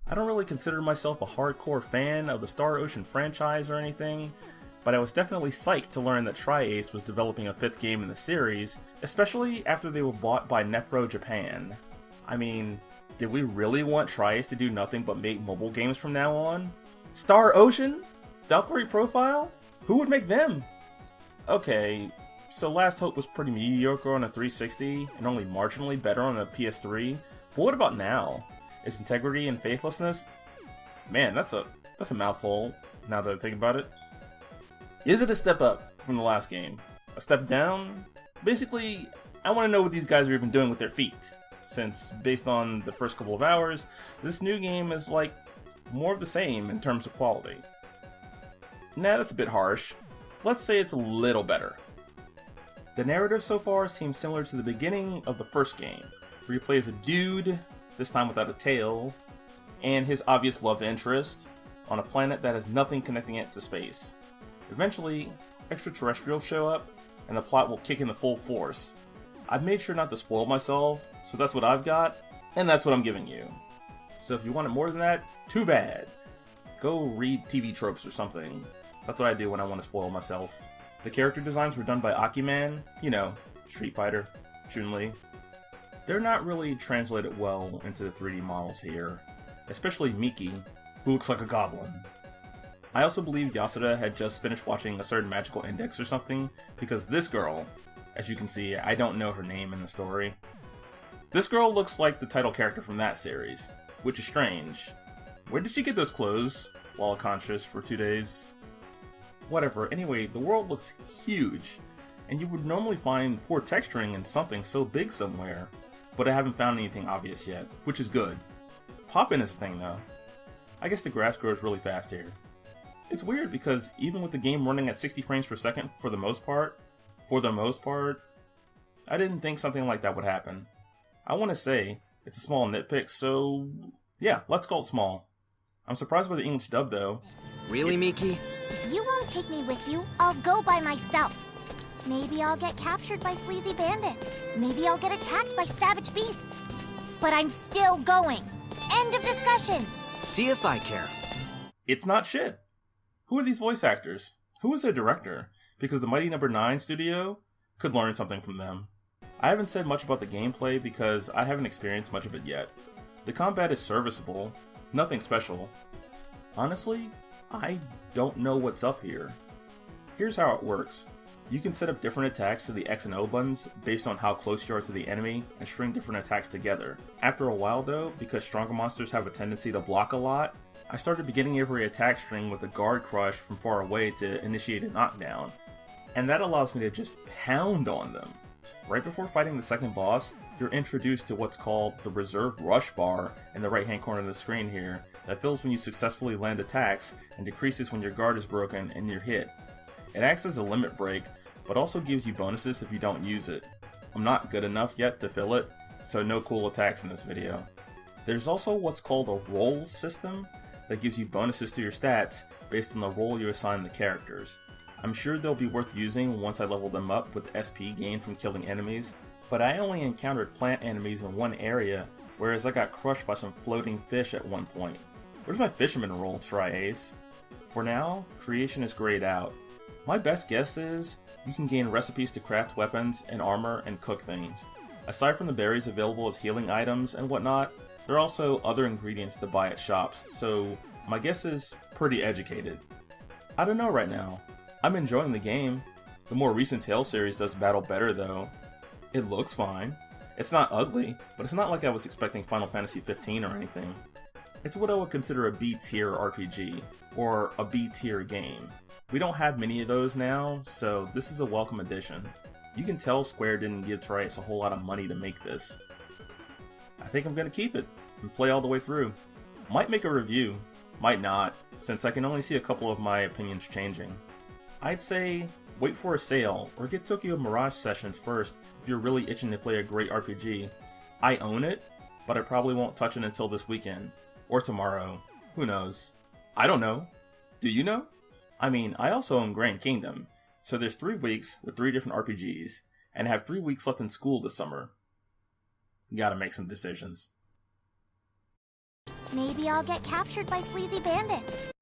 I don't really consider myself a hardcore fan of the Star Ocean franchise or anything, but I was definitely psyched to learn that Tri-Ace was developing a 5th game in the series, especially after they were bought by Nepro Japan. I mean, did we really want Tri-Ace to do nothing but make mobile games from now on? Star Ocean? Valkyrie Profile? Who would make them? Okay, so Last Hope was pretty mediocre on a 360 and only marginally better on a PS3, but what about now? Is Integrity and Faithlessness? Man, that's a mouthful, now that I think about it. Is it a step up from the last game? A step down? Basically, I want to know what these guys are even doing with their feet, since based on the first couple of hours, this new game is like more of the same in terms of quality. Nah, that's a bit harsh. Let's say it's a little better. The narrative so far seems similar to the beginning of the first game, where you play as a dude, this time without a tail, and his obvious love interest, on a planet that has nothing connecting it to space. Eventually, extraterrestrials show up, and the plot will kick into full force. I've made sure not to spoil myself, so that's what I've got, and that's what I'm giving you. So if you wanted more than that, too bad. Go read TV tropes or something. That's what I do when I want to spoil myself. The character designs were done by Akiman, you know, Street Fighter, Chun-Li. They're not really translated well into the 3D models here, especially Miki, who looks like a goblin. I also believe Yasuda had just finished watching a certain magical index or something, because this girl, as you can see, I don't know her name in the story. This girl looks like the title character from that series, which is strange. Where did she get those clothes while conscious for 2 days? Whatever, anyway, the world looks huge, and you would normally find poor texturing in something so big somewhere, but I haven't found anything obvious yet, which is good. Pop-in is a thing though. I guess the grass grows really fast here. It's weird because even with the game running at 60 frames per second for the most part, I didn't think something like that would happen. I want to say, it's a small nitpick, so yeah, let's call it small. I'm surprised by the English dub though. Really, Miki? If you won't take me with you, I'll go by myself. Maybe I'll get captured by sleazy bandits. Maybe I'll get attacked by savage beasts. But I'm still going. End of discussion. See if I care. It's not shit. Who are these voice actors? Who is their director? Because the Mighty Number 9 studio could learn something from them. I haven't said much about the gameplay because I haven't experienced much of it yet. The combat is serviceable, nothing special. Honestly, I don't know what's up here. Here's how it works. You can set up different attacks to the X and O buttons based on how close you are to the enemy and string different attacks together. After a while though, because stronger monsters have a tendency to block a lot, I started beginning every attack string with a guard crush from far away to initiate a knockdown. And that allows me to just pound on them. Right before fighting the second boss, you're introduced to what's called the reserve rush bar in the right hand corner of the screen here that fills when you successfully land attacks and decreases when your guard is broken and you're hit. It acts as a limit break, but also gives you bonuses if you don't use it. I'm not good enough yet to fill it, so no cool attacks in this video. There's also what's called a roll system that gives you bonuses to your stats based on the role you assign the characters. I'm sure they'll be worth using once I level them up with SP gained from killing enemies, but I only encountered plant enemies in one area, whereas I got crushed by some floating fish at one point. Where's my fisherman role, Tri-Ace? For now, creation is grayed out. My best guess is, you can gain recipes to craft weapons and armor and cook things. Aside from the berries available as healing items and whatnot, there are also other ingredients to buy at shops, so my guess is pretty educated. I don't know right now. I'm enjoying the game. The more recent Tales series does battle better though. It looks fine. It's not ugly, but it's not like I was expecting Final Fantasy 15 or anything. It's what I would consider a B-tier RPG, or a B-tier game. We don't have many of those now, so this is a welcome addition. You can tell Square didn't give Tri-Ace a whole lot of money to make this. I think I'm gonna keep it, and play all the way through. Might make a review, might not, since I can only see a couple of my opinions changing. I'd say, wait for a sale, or get Tokyo Mirage Sessions first if you're really itching to play a great RPG. I own it, but I probably won't touch it until this weekend. Or tomorrow. Who knows? I don't know. Do you know? I mean, I also own Grand Kingdom, so there's 3 weeks with 3 different RPGs, and I have 3 weeks left in school this summer. Gotta make some decisions. Maybe I'll get captured by sleazy bandits.